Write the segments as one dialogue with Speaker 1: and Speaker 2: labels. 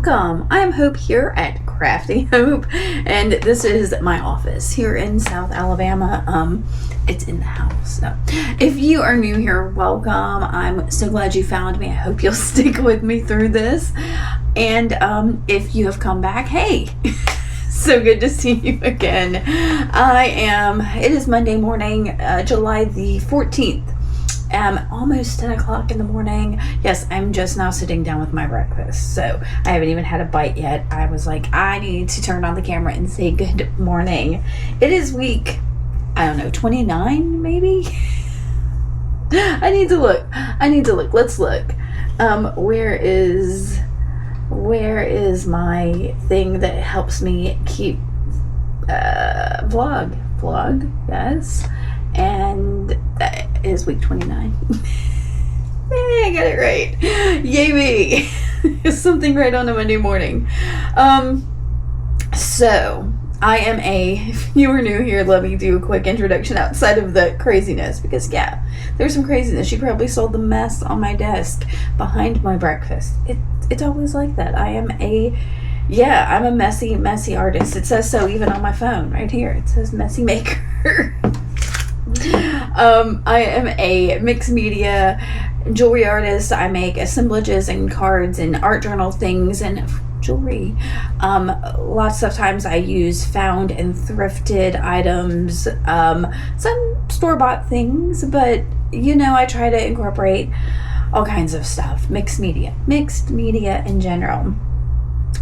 Speaker 1: Welcome. I am Hope here at Crafty Hope, and this is my office here in South Alabama. It's in the house. So if you are new here, welcome. I'm so glad you found me. I hope you'll stick with me through this. And if you have come back, hey, so good to see you again. It is Monday morning, July the 14th. Almost 10 o'clock in the morning. Yes, I'm just now sitting down with my breakfast, so I haven't even had a bite yet. I was like, I need to turn on the camera and say good morning. It is week, I don't know, 29 maybe? I need to look. Let's look. Where is my thing that helps me keep vlog, yes. And that is week 29. Hey, I got it right. Yay me. Something right on a Monday morning. So I am if you are new here, let me do a quick introduction outside of the craziness, because yeah, there's some craziness. You probably saw the mess on my desk behind my breakfast. It's always like that. I'm a messy artist. It says so even on my phone right here. It says messy maker. I am a mixed media jewelry artist. I make assemblages and cards and art journal things and jewelry. Lots of times I use found and thrifted items, some store-bought things, but I try to incorporate all kinds of stuff. Mixed media in general.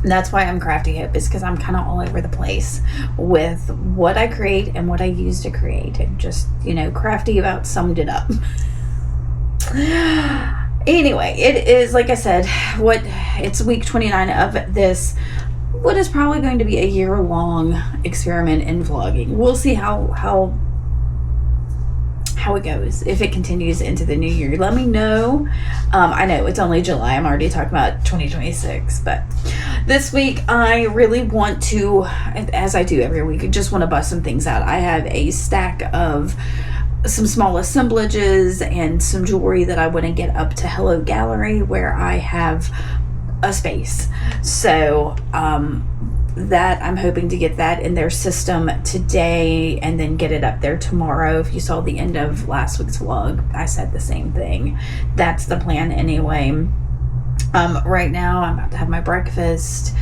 Speaker 1: That's why I'm Crafty Hope, is because I'm kind of all over the place with what I create and what I use to create, and just, Crafty about summed it up. Anyway, it is, like I said, it's week 29 of this, what is probably going to be a year-long experiment in vlogging. We'll see how it goes, if it continues into the new year. Let me know. I know it's only July. I'm already talking about 2026, but this week I really want to, as I do every week, I just want to bust some things out. I have a stack of some small assemblages and some jewelry that I want to get up to Hello Gallery, where I have a space. So that I'm hoping to get that in their system today and then get it up there tomorrow. If you saw the end of last week's vlog, I said the same thing. That's the plan anyway. Right now I'm about to have my breakfast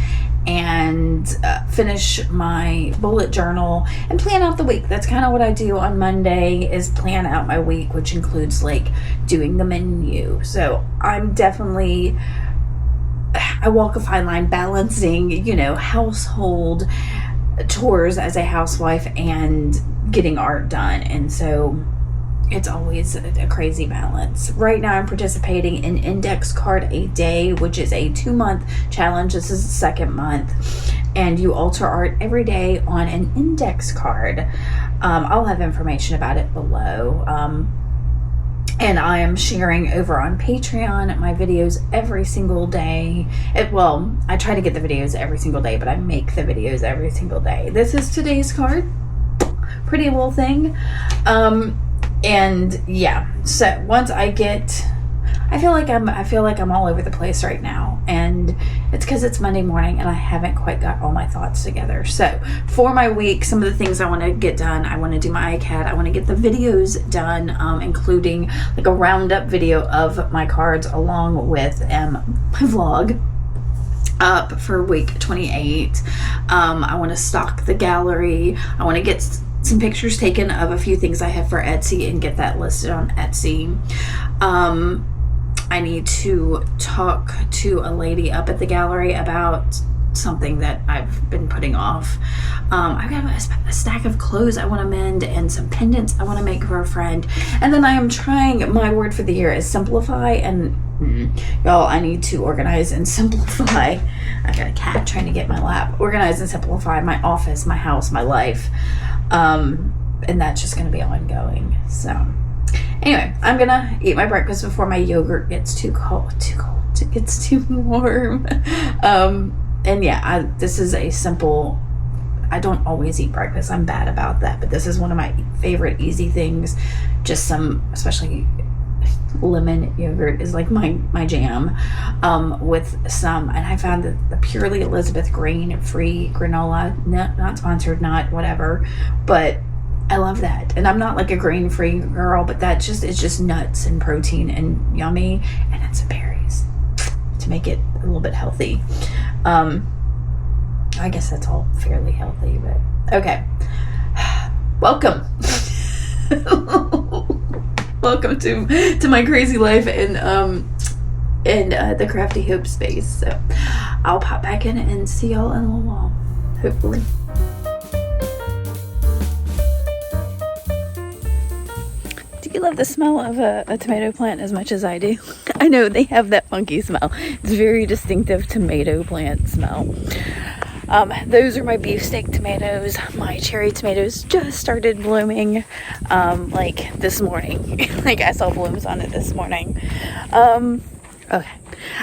Speaker 1: and finish my bullet journal and plan out the week. That's kind of what I do on Monday, is plan out my week, which includes like doing the menu. So I'm definitely, I walk a fine line balancing, household chores as a housewife and getting art done. And so it's always a crazy balance. Right now I'm participating in Index Card a Day, which is a 2-month challenge. This is the second month. And you alter art every day on an index card. I'll have information about it below. And I am sharing over on Patreon my videos every single day. I try to get the videos every single day, but I make the videos every single day. This is today's card. Pretty little thing. And yeah, so once I feel like I'm all over the place right now, and it's because it's Monday morning and I haven't quite got all my thoughts together. So for my week, some of the things I want to get done, I want to do my ICAD. I want to get the videos done, including like a roundup video of my cards along with my vlog up for week 28. I want to stock the gallery. I want to get some pictures taken of a few things I have for Etsy and get that listed on Etsy. I need to talk to a lady up at the gallery about something that I've been putting off. I've got a stack of clothes I want to mend and some pendants I want to make for a friend. And then I am trying, my word for the year is simplify, and y'all, I need to organize and simplify. I got a cat trying to get my lap. Organize and simplify my office, my house, my life. And that's just going to be ongoing. So anyway, I'm going to eat my breakfast before my yogurt gets too cold. It gets too warm. And yeah, this is a simple, I don't always eat breakfast. I'm bad about that, but this is one of my favorite easy things. Just some, especially lemon yogurt is like my jam, with some, and I found that the purely Elizabeth grain free granola, not sponsored, not whatever, but I love that. And I'm not like a grain free girl, but it's just nuts and protein and yummy, and it's berries to make it a little bit healthy. I guess that's all fairly healthy, but okay. Welcome. Welcome to my crazy life in the Crafty Hope space. So I'll pop back in and see y'all in a little while, hopefully. Do you love the smell of a tomato plant as much as I do? I know they have that funky smell. It's very distinctive tomato plant smell. Those are my beefsteak tomatoes. My cherry tomatoes just started blooming, like this morning. Like I saw blooms on it this morning. Okay.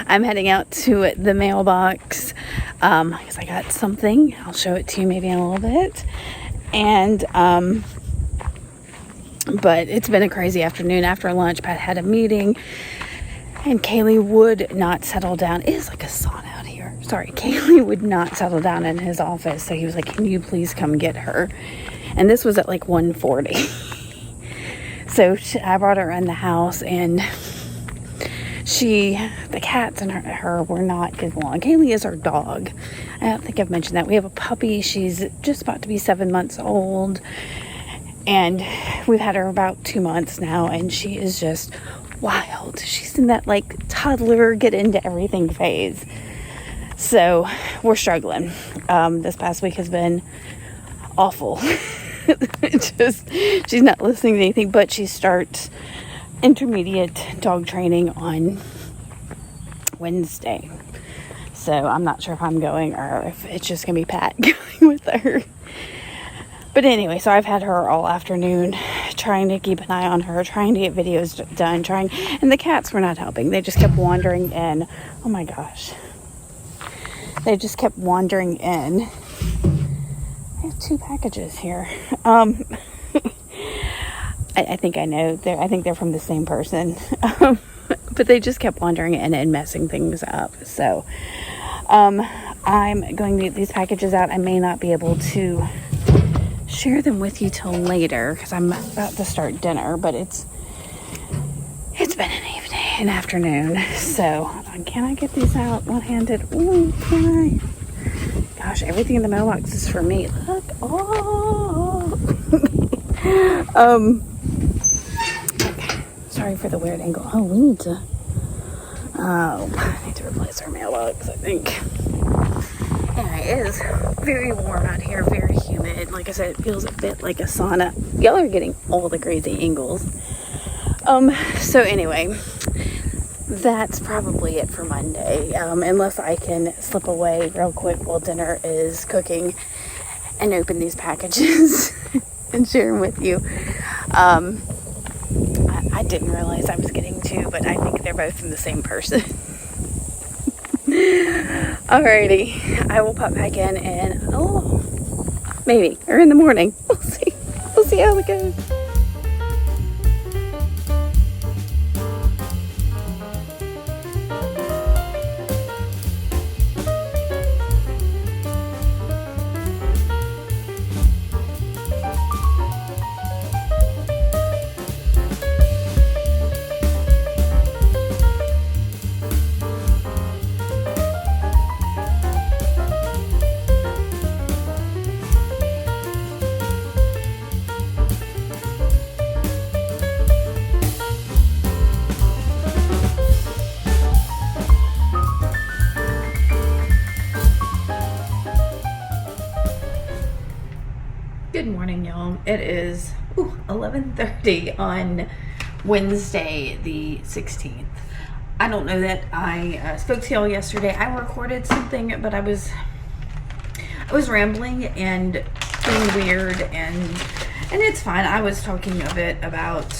Speaker 1: I'm heading out to the mailbox, because I got something. I'll show it to you maybe in a little bit. And, but it's been a crazy afternoon. After lunch, Pat had a meeting, and Kaylee would not settle down. It is like a sauna out here. Sorry, Kaylee would not settle down in his office, so he was like, can you please come get her? And this was at like 1:40. So I brought her in the house, and the cats and her were not getting along. Kaylee is our dog. I don't think I've mentioned that. We have a puppy. She's just about to be 7 months old, and we've had her about 2 months now, and she is just wild. She's in that like toddler get into everything phase. So we're struggling. This past week has been awful. She's not listening to anything, but she starts intermediate dog training on Wednesday. So I'm not sure if I'm going or if it's just gonna be Pat going with her. But anyway, so I've had her all afternoon trying to keep an eye on her, trying to get videos done, and the cats were not helping. They just kept wandering in. Oh my gosh. They just kept wandering in. I have 2 packages here. I think I know. I think they're from the same person. But they just kept wandering in and messing things up. So I'm going to get these packages out. I may not be able to share them with you till later because I'm about to start dinner, but it's been an afternoon. So can I get these out one-handed? Ooh, can I? Gosh, everything in the mailbox is for me. Look. Oh. Okay. Sorry for the weird angle. I need to replace our mailbox, I think. Anyway, it is very warm out here, very humid. Like I said, it feels a bit like a sauna. Y'all are getting all the crazy angles. So anyway, that's probably it for Monday. Unless I can slip away real quick while dinner is cooking and open these packages and share them with you. I didn't realize I was getting 2, but I think they're both from the same person. Alrighty, I will pop back in and maybe, or in the morning. We'll see. We'll see how it goes. Good morning, y'all. It is 11:30 on Wednesday the 16th. I don't know that I spoke to y'all yesterday. I recorded something, but I was rambling and being weird, and it's fine. I was talking a bit about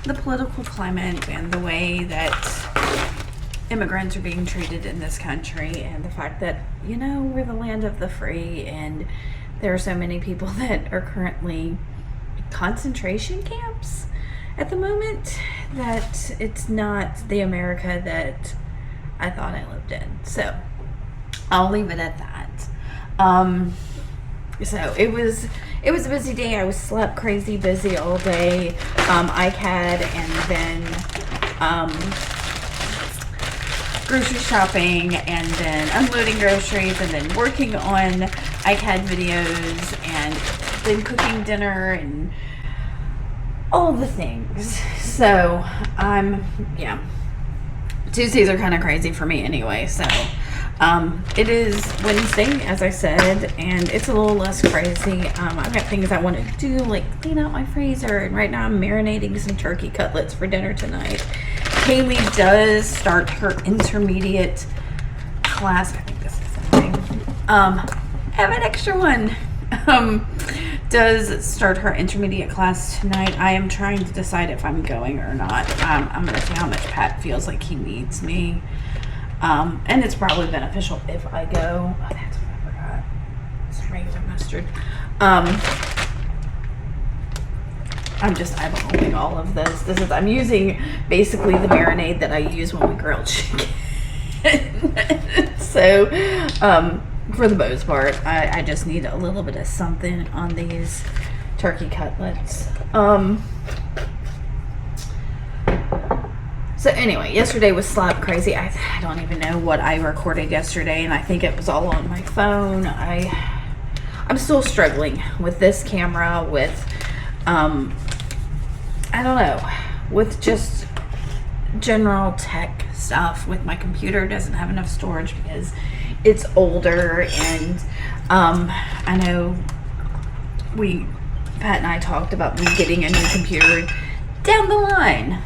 Speaker 1: the political climate and the way that immigrants are being treated in this country, and the fact that, you know, we're the land of the free, and there are so many people that are currently in concentration camps. at the moment that it's not the America that I thought I lived in. So I'll leave it at that. So it was a busy day. I was slept crazy busy all day. ICAD, and then grocery shopping, and then unloading groceries, and then working on ICAD videos, and then cooking dinner, and all the things. So yeah, Tuesdays are kind of crazy for me anyway. So it is Wednesday, as I said, and it's a little less crazy. I've got things I want to do, like clean out my freezer, and right now I'm marinating some turkey cutlets for dinner tonight. Kaylee does start her intermediate class. I think this is the thing. I have an extra one. Does start her intermediate class tonight. I am trying to decide if I'm going or not. I'm going to see how much Pat feels like he needs me. And it's probably beneficial if I go. Oh, that's what I forgot. It's regular mustard. I'm just eyeballing all of this. I'm using basically the marinade that I use when we grill chicken. So, for the most part, I just need a little bit of something on these turkey cutlets. So anyway, yesterday was slap crazy. I don't even know what I recorded yesterday, and I think it was all on my phone. I'm still struggling with this camera, with I don't know, with just general tech stuff. With my computer, doesn't have enough storage because it's older, and I know Pat and I talked about me getting a new computer down the line.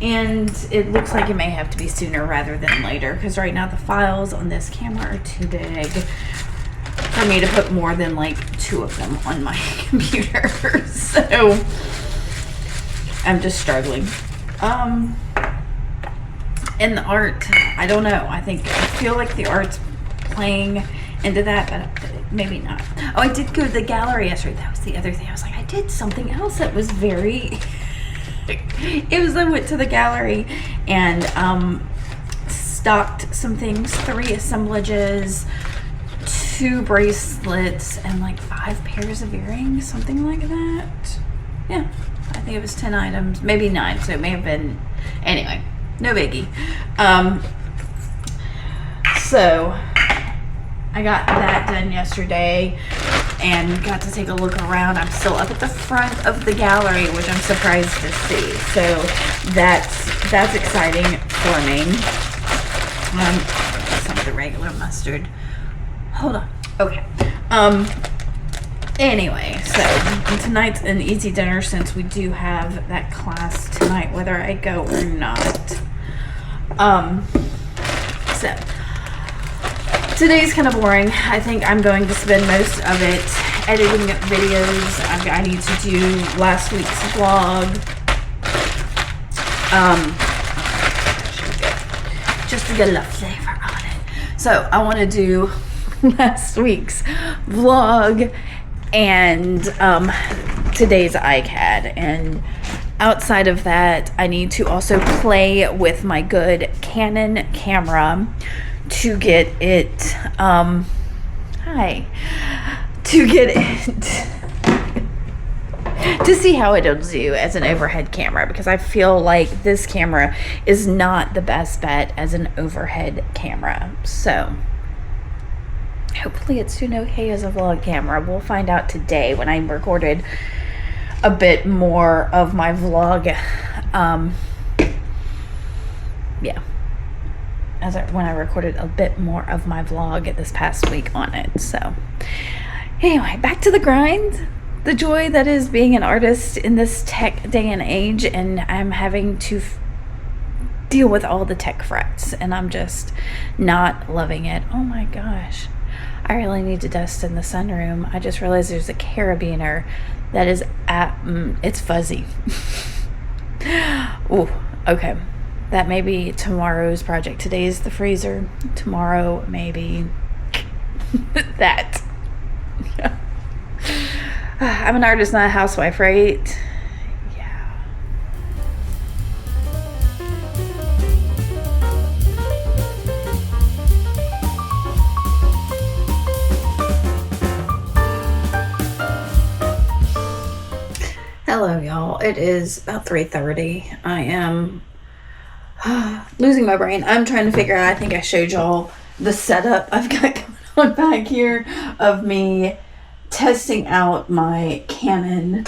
Speaker 1: And it looks like it may have to be sooner rather than later, because right now the files on this camera are too big for me to put more than like 2 of them on my computer. So I'm just struggling. And the art, I don't know. I feel like the art's playing into that, but maybe not. Oh, I did go to the gallery yesterday. That was the other thing. I was like, I did something else that was very... I went to the gallery and stocked some things, 3 assemblages, 2 bracelets, and like 5 pairs of earrings, something like that. Yeah, I think it was 10 items, maybe 9, so it may have been, anyway, no biggie. So I got that done yesterday and got to take a look around. I'm still up at the front of the gallery, which I'm surprised to see. So that's exciting for me. Some of the regular mustard. Hold on. Okay. Anyway, so tonight's an easy dinner since we do have that class tonight, whether I go or not. So today's kind of boring. I think I'm going to spend most of it editing videos. I need to do last week's vlog. Just to get a little flavor on it. So I want to do last week's vlog and today's ICAD. And outside of that, I need to also play with my good Canon camera to get it to see how it'll do as an overhead camera, because I feel like this camera is not the best bet as an overhead camera. So hopefully it's doing okay as a vlog camera. We'll find out today when I recorded a bit more of my vlog. When I recorded a bit more of my vlog this past week on it. So anyway, back to the grind. The joy that is being an artist in this tech day and age, and I'm having to deal with all the tech frets, and I'm just not loving it. Oh my gosh, I really need to dust in the sunroom. I just realized there's a carabiner that is it's fuzzy. Ooh, okay. That may be tomorrow's project. Today's the freezer. Tomorrow, maybe that. I'm an artist, not a housewife, right? Yeah. y'all. It is about 3:30. I am losing my brain. I'm trying to figure out, I think I showed y'all the setup I've got going on back here of me testing out my Canon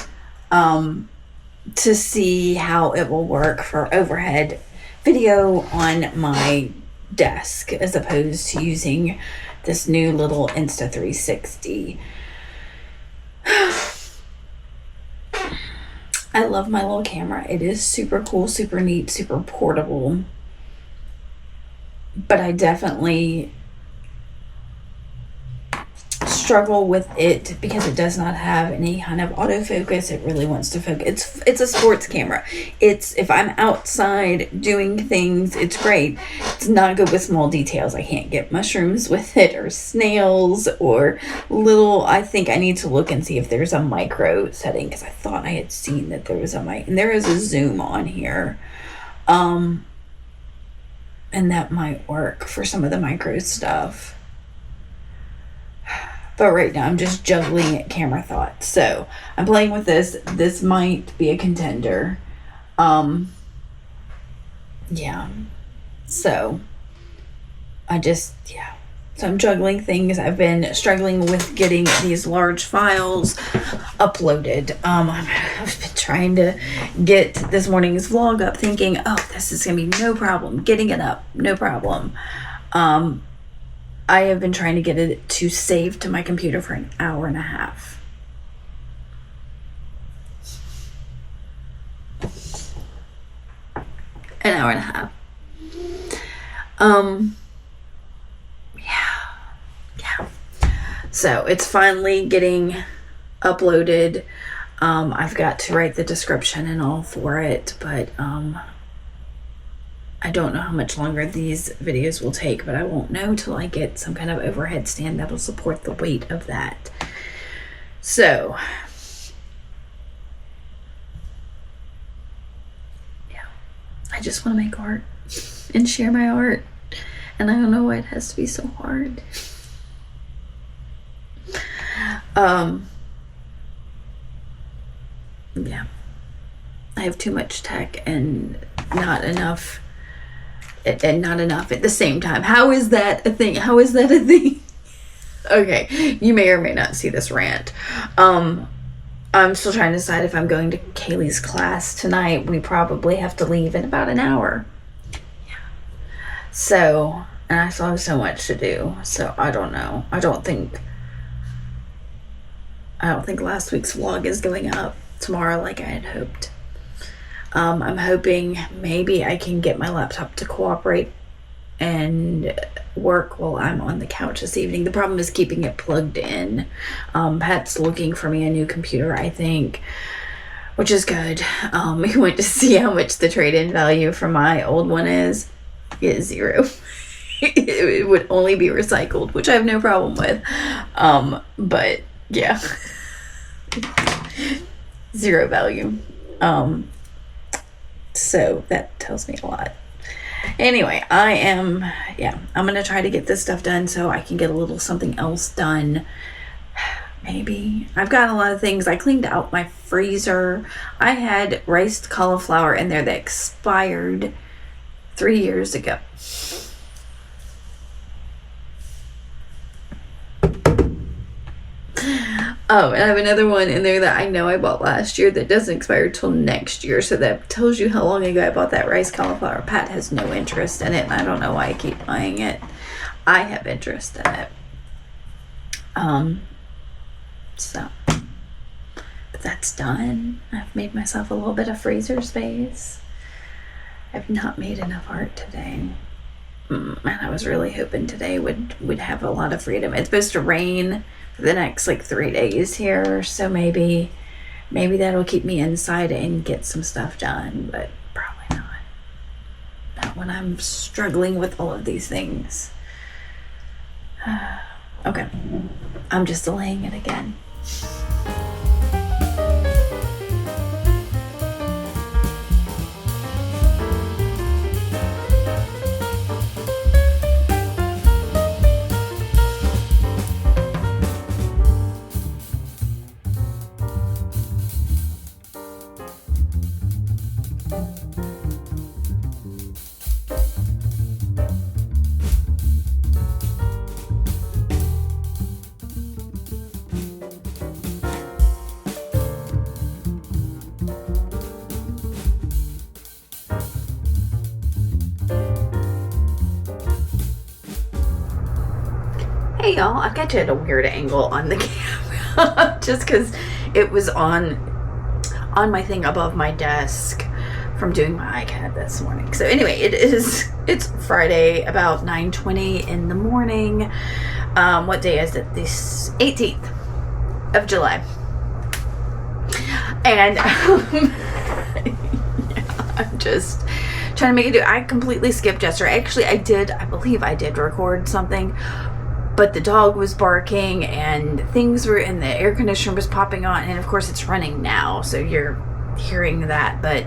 Speaker 1: to see how it will work for overhead video on my desk as opposed to using this new little Insta360. I love my little camera. It is super cool, super neat, super portable. But I definitely struggle with it because it does not have any kind of autofocus. It really wants to focus. It's a sports camera. If I'm outside doing things, it's great. It's not good with small details. I can't get mushrooms with it or snails or little. I think I need to look and see if there's a micro setting because I thought I had seen that there was a mic, and there is a zoom on here. And that might work for some of the micro stuff. But right now I'm just juggling at camera thoughts. So I'm playing with this. This might be a contender. Yeah. So So I'm juggling things. I've been struggling with getting these large files uploaded. I've been trying to get this morning's vlog up thinking, oh, this is going to be no problem. Getting it up, no problem. I have been trying to get it to save to my computer for an hour and a half. An hour and a half. Yeah. So it's finally getting uploaded. I've got to write the description and all for it, but I don't know how much longer these videos will take, but I won't know till I get some kind of overhead stand that will support the weight of that. So, yeah, I just want to make art and share my art, and I don't know why it has to be so hard. Yeah, I have too much tech and not enough at the same time. How is that a thing? Okay, you may or may not see this rant. I'm still trying to decide if I'm going to Kaylee's class tonight. We probably have to leave in about an hour. Yeah. So, and I still have so much to do. So I don't know. I don't think last week's vlog is going up tomorrow like I had hoped. I'm hoping maybe I can get my laptop to cooperate and work while I'm on the couch this evening. The problem is keeping it plugged in. Pat's looking for me a new computer, I think, which is good. We went to see how much the trade-in value for my old one is. It is zero. It would only be recycled, which I have no problem with. But yeah, zero value. So that tells me a lot. Anyway, I'm going to try to get this stuff done so I can get a little something else done. Maybe. I've got a lot of things. I cleaned out my freezer. I had riced cauliflower in there that expired 3 years ago. Oh, and I have another one in there that I know I bought last year that doesn't expire till next year. So that tells you how long ago I bought that rice cauliflower. Pat has no interest in it, and I don't know why I keep buying it. I have interest in it. But that's done. I've made myself a little bit of freezer space. I've not made enough art today. And I was really hoping today would have a lot of freedom. It's supposed to rain for the next 3 days here, so maybe that'll keep me inside and get some stuff done, but probably not when I'm struggling with all of these things. Okay, I'm just delaying it again. Hey y'all, I've got you at a weird angle on the camera just because it was on my thing above my desk from doing my ICAD this morning. So anyway, it's Friday about 9:20 in the morning. What day is it? This 18th of July. And yeah, I'm just trying to make it do. I completely skipped yesterday. Actually, I believe I did record something, but the dog was barking and things were in the air conditioner was popping on, and of course it's running now, so you're hearing that. But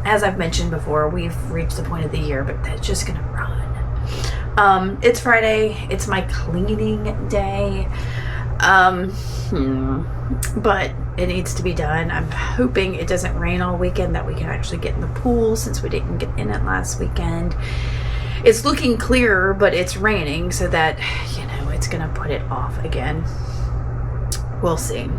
Speaker 1: as I've mentioned before, we've reached the point of the year, but that's just gonna run. It's Friday. It's my cleaning day. But it needs to be done. I'm hoping it doesn't rain all weekend, that we can actually get in the pool since we didn't get in it last weekend. It's looking clearer, but it's raining, so that, you know, it's gonna put it off again. We'll see.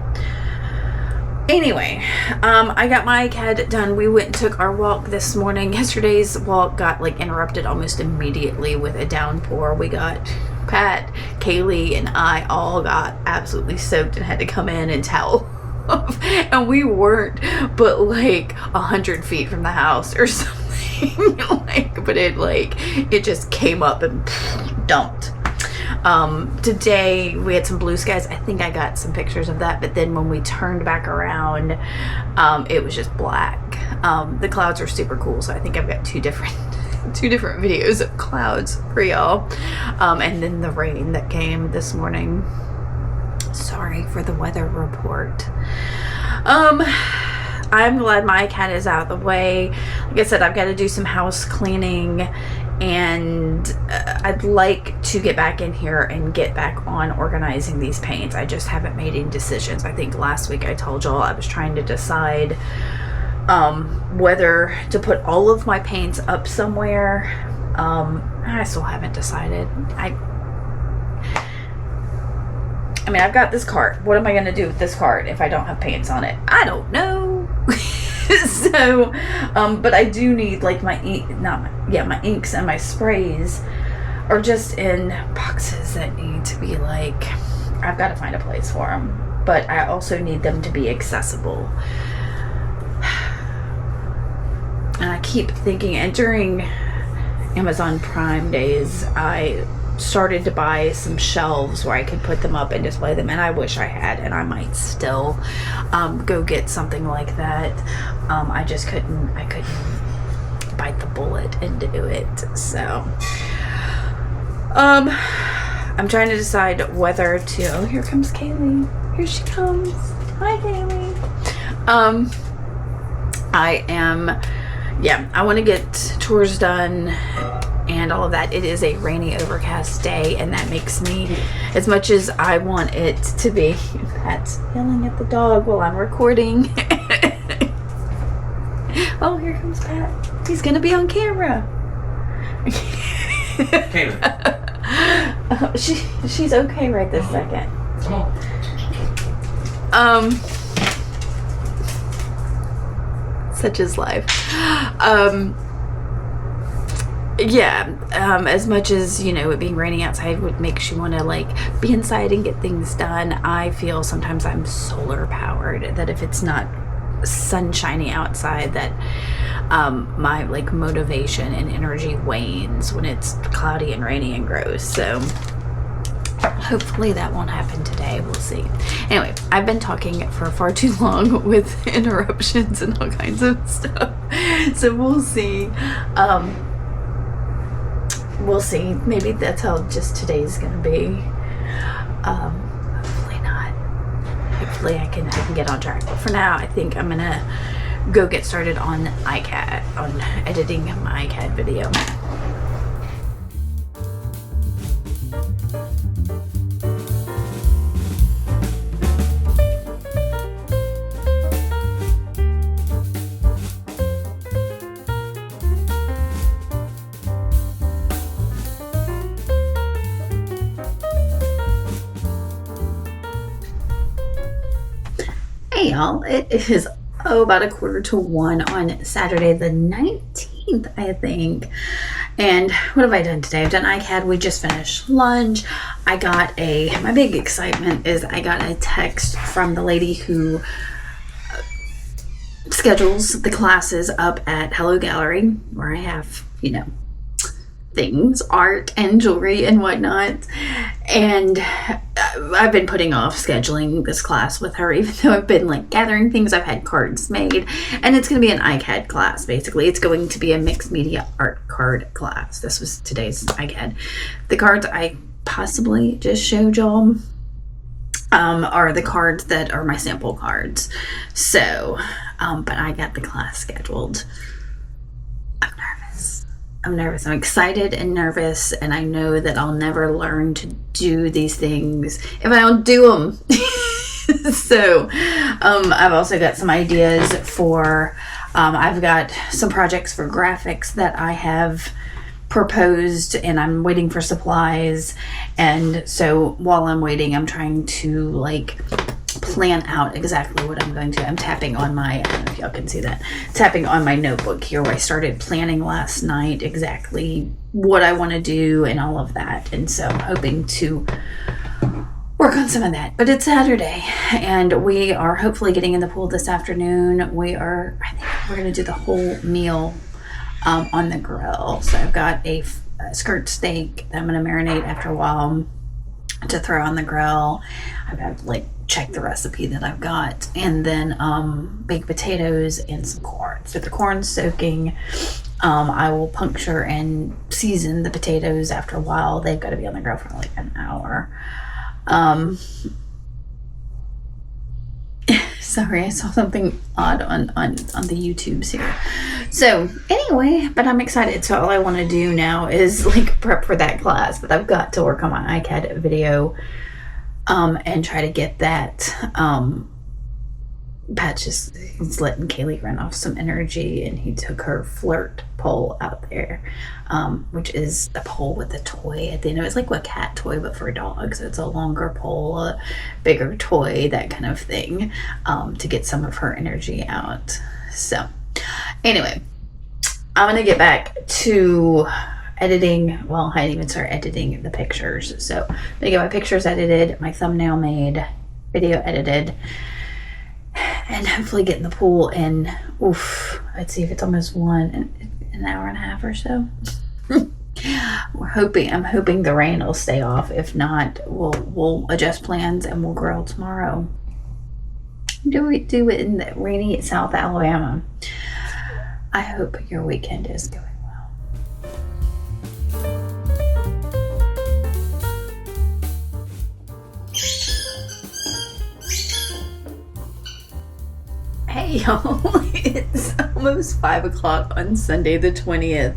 Speaker 1: Anyway, I got my ICAD done. We went and took our walk this morning. Yesterday's walk got interrupted almost immediately with a downpour. We got Pat, Kaylee, and I all got absolutely soaked and had to come in and towel off. And we weren't but 100 feet from the house or something. But it just came up and dumped. Today we had some blue skies. I think I got some pictures of that, but then when we turned back around, it was just black. The clouds are super cool, so I think I've got two different videos of clouds for y'all. And then the rain that came this morning. Sorry for the weather report. I'm glad my cat is out of the way. Like I said, I've got to do some house cleaning, and I'd like to get back in here and get back on organizing these paints. I just haven't made any decisions. I think last week I told y'all I was trying to decide whether to put all of my paints up somewhere. I still haven't decided. I mean, I've got this cart. What am I going to do with this cart if I don't have paints on it? I don't know. So, but I do need my inks and my sprays are just in boxes that need to be I've got to find a place for them. But I also need them to be accessible. And I keep thinking, and during Amazon Prime days, I started to buy some shelves where I could put them up and display them, and I wish I had, and I might still go get something like that. I just couldn't bite the bullet and do it. So I'm trying to decide whether to, oh, here comes Kaylee. Here she comes. Hi, Kaylee. I want to get chores done and all of that. It is a rainy, overcast day, and that makes me, as much as I want it to be, Pat's yelling at the dog while I'm recording. Oh, here comes Pat. He's gonna be on camera. She's okay right this second.
Speaker 2: Come
Speaker 1: on. Such is life. As much as, it being raining outside would makes you want to be inside and get things done, I feel sometimes I'm solar powered, that if it's not sunshiny outside, that my motivation and energy wanes when it's cloudy and rainy and gross. So hopefully that won't happen today. We'll see. Anyway, I've been talking for far too long with interruptions and all kinds of stuff. So we'll see. We'll see. Maybe that's how just today's gonna be. Hopefully not. Hopefully I can get on track. But for now, I think I'm gonna go get started on ICAD, on editing my ICAD video. Hey y'all, it is about 1:45 on Saturday the 19th, I think, And what have I done today? I've done ICAD. We just finished lunch. My big excitement is I got a text from the lady who schedules the classes up at Hello Gallery, where I have, things, art and jewelry and whatnot. And I've been putting off scheduling this class with her, even though I've been gathering things. I've had cards made, and it's going to be an ICAD class. Basically, it's going to be a mixed media art card class. This was today's ICAD. The cards I possibly just showed y'all are the cards that are my sample cards. So, but I got the class scheduled. I'm nervous. I'm excited and nervous, and I know that I'll never learn to do these things if I don't do them. So, I've also got some ideas for, I've got some projects for graphics that I have proposed, and I'm waiting for supplies. And so while I'm waiting, I'm trying to plan out exactly what I'm going to. I'm tapping on my, I don't know if y'all can see that, tapping on my notebook here where I started planning last night exactly what I want to do and all of that. And so I'm hoping to work on some of that. But it's Saturday, and we are hopefully getting in the pool this afternoon. I think we're going to do the whole meal on the grill. So I've got a skirt steak that I'm going to marinate after a while to throw on the grill. I've got to check the recipe that I've got, and then baked potatoes and some corn. So the corn's soaking. I will puncture and season the potatoes after a while. They've got to be on the grill for an hour. Sorry, I saw something odd on the YouTubes here. So anyway, but I'm excited. So all I want to do now is prep for that class, but I've got to work on my ICAD video and try to get that. Pat he's letting Kaylee run off some energy, and he took her flirt pole out there, which is a pole with a toy at the end. It's like a cat toy, but for a dog. So it's a longer pole, a bigger toy, that kind of thing, to get some of her energy out. So anyway, I'm going to get back to editing. Well, I didn't even start editing the pictures. So I'm going to get my pictures edited, my thumbnail made, video edited, and hopefully get in the pool in, let's see if it's almost an hour and a half or so. I'm hoping the rain will stay off. If not, we'll adjust plans and we'll grill tomorrow. Do it in the rainy South Alabama. I hope your weekend is going well. Hey y'all, it's almost 5 o'clock on Sunday the 20th.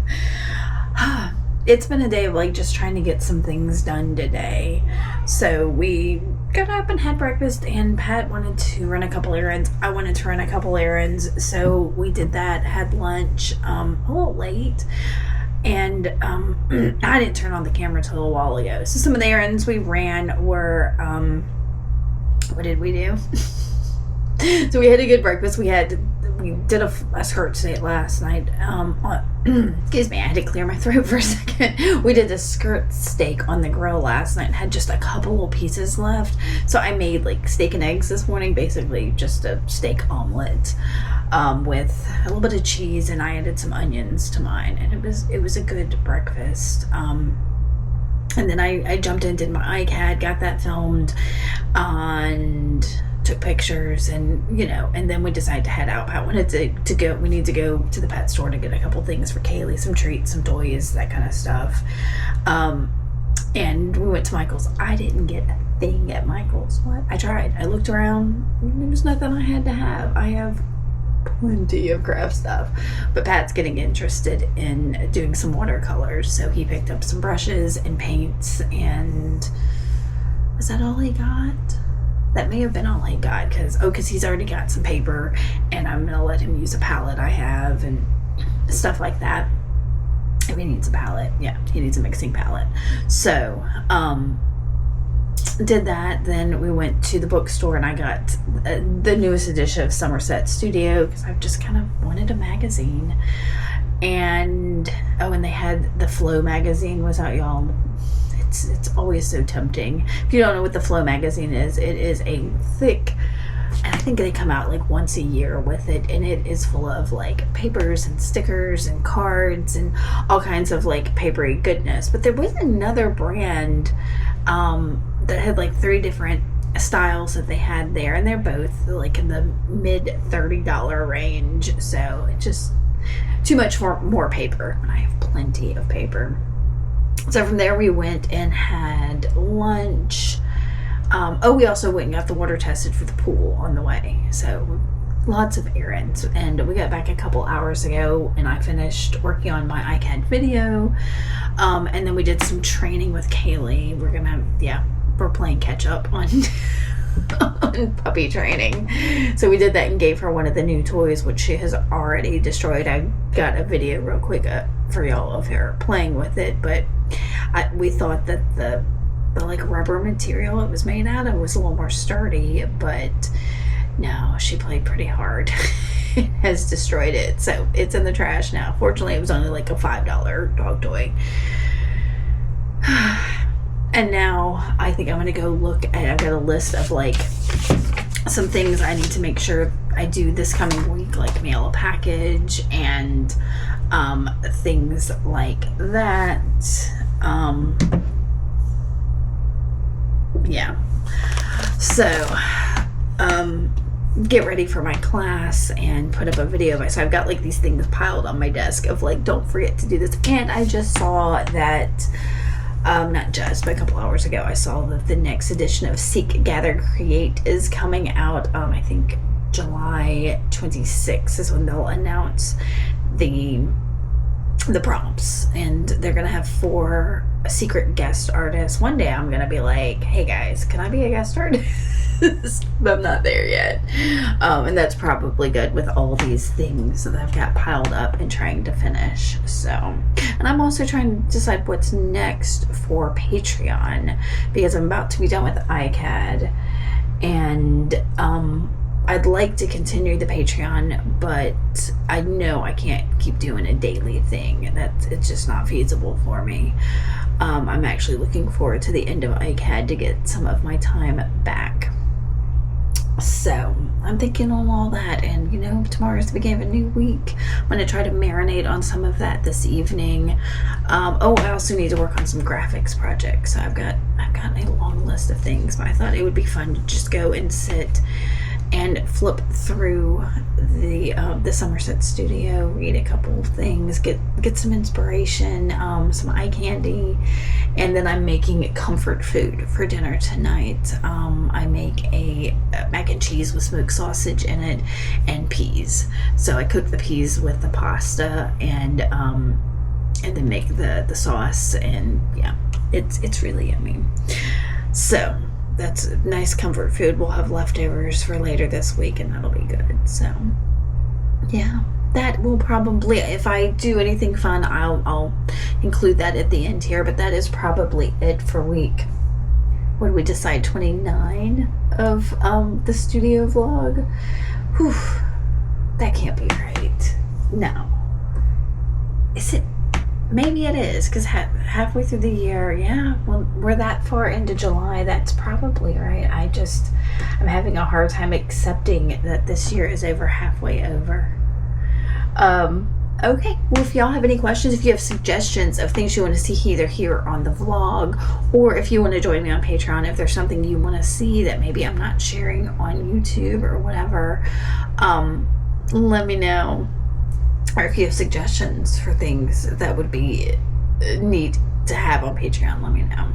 Speaker 1: It's been a day of just trying to get some things done today. So we got up and had breakfast, and Pat wanted to run a couple errands. I wanted to run a couple errands. So we did that, had lunch a little late. And I didn't turn on the camera till a while ago. So some of the errands we ran were, what did we do? So we had a good breakfast. We did a skirt steak last night. Excuse me, I had to clear my throat for a second. We did a skirt steak on the grill last night and had just a couple little pieces left. So I made steak and eggs this morning, basically just a steak omelet with a little bit of cheese, and I added some onions to mine, and it was a good breakfast. And then I jumped in, did my ICAD, got that filmed, and took pictures, and and then we decided to head out. Pat wanted to go. We need to go to the pet store to get a couple things for Kaylee, some treats, some toys, that kind of stuff. And we went to Michael's. I didn't get a thing at Michael's. What? I tried. I looked around. There was nothing I had to have. I have plenty of craft stuff, but Pat's getting interested in doing some watercolors, so he picked up some brushes and paints. And was that all he got? That may have been all he got, because he's already got some paper, and I'm gonna let him use a palette I have and stuff like that. If he needs a palette, yeah, he needs a mixing palette. So did that. Then we went to the bookstore, and I got the newest edition of Somerset Studio, because I've just kind of wanted a magazine. And and they had the Flow magazine was out, y'all. It's always so tempting. If you don't know what the Flow magazine is, it is a thick, and I think they come out like once a year with it, and it is full of like papers and stickers and cards and all kinds of like papery goodness. But there was another brand that had like 3 different styles that they had there, and they're both like in the mid $30 range. So it just too much more paper, and I have plenty of paper. So from there we went and had lunch. We also went and got the water tested for the pool on the way. So lots of errands, and we got back a couple hours ago, and I finished working on my ICAD video, and then we did some training with Kaylee. We're playing catch up on on puppy training. So we did that and gave her one of the new toys, which she has already destroyed. I got a video real quick for y'all of her playing with it, but we thought that the like rubber material it was made out of was a little more sturdy, but no, she played pretty hard. It has destroyed it, so it's in the trash now. Fortunately, it was only like a $5 dog toy. And now I think I'm going to go look at, I've got a list of like some things I need to make sure I do this coming week, like mail a package and things like that. Yeah. So, get ready for my class and put up a video. So I've got like these things piled on my desk of like, don't forget to do this. And I just saw that, not just, but a couple hours ago, I saw that the next edition of Seek, Gather, Create is coming out. I think July 26th is when they'll announce the prompts, and they're gonna have 4 secret guest artists. One day I'm gonna be like, hey guys, can I be a guest artist? But I'm not there yet, and that's probably good with all these things that I've got piled up and trying to finish. So, and I'm also trying to decide what's next for Patreon, because I'm about to be done with ICAD, and I'd like to continue the Patreon, but I know I can't keep doing a daily thing. It's just not feasible for me. I'm actually looking forward to the end of ICAD to get some of my time back. So I'm thinking on all that, and tomorrow is the beginning of a new week. I'm going to try to marinate on some of that this evening. I also need to work on some graphics projects. So I've got a long list of things, but I thought it would be fun to just go and sit and flip through the Somerset studio, read a couple of things, get some inspiration, some eye candy, and then I'm making comfort food for dinner tonight. I make a mac and cheese with smoked sausage in it and peas. So I cook the peas with the pasta and then make the sauce, and yeah, it's really yummy. So that's nice comfort food. We'll have leftovers for later this week, and that'll be good. So yeah, that will probably, if I do anything fun, I'll include that at the end here, but that is probably it for week, what did we decide, 29 of the studio vlog. Whew, that can't be right. No, is it? Maybe it is, because halfway through the year, yeah, well, we're that far into July, that's probably right. I'm having a hard time accepting that this year is over halfway over. Okay, well, if y'all have any questions, if you have suggestions of things you want to see either here on the vlog, or if you want to join me on Patreon, if there's something you want to see that maybe I'm not sharing on YouTube or whatever, let me know. Or if you have suggestions for things that would be neat to have on Patreon, let me know.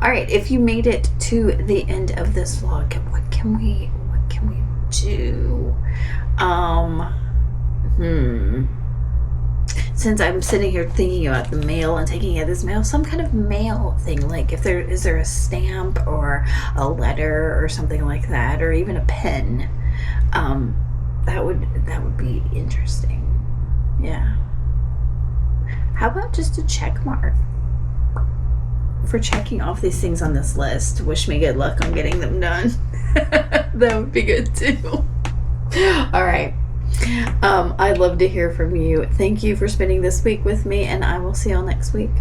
Speaker 1: All right, if you made it to the end of this vlog, what can we do? Since I'm sitting here thinking about the mail and taking out this mail, some kind of mail thing, like is there a stamp or a letter or something like that, or even a pen, that would be interesting. Yeah. How about just a check mark for checking off these things on this list? Wish me good luck on getting them done. That would be good too. All right. I'd love to hear from you. Thank you for spending this week with me, and I will see y'all next week.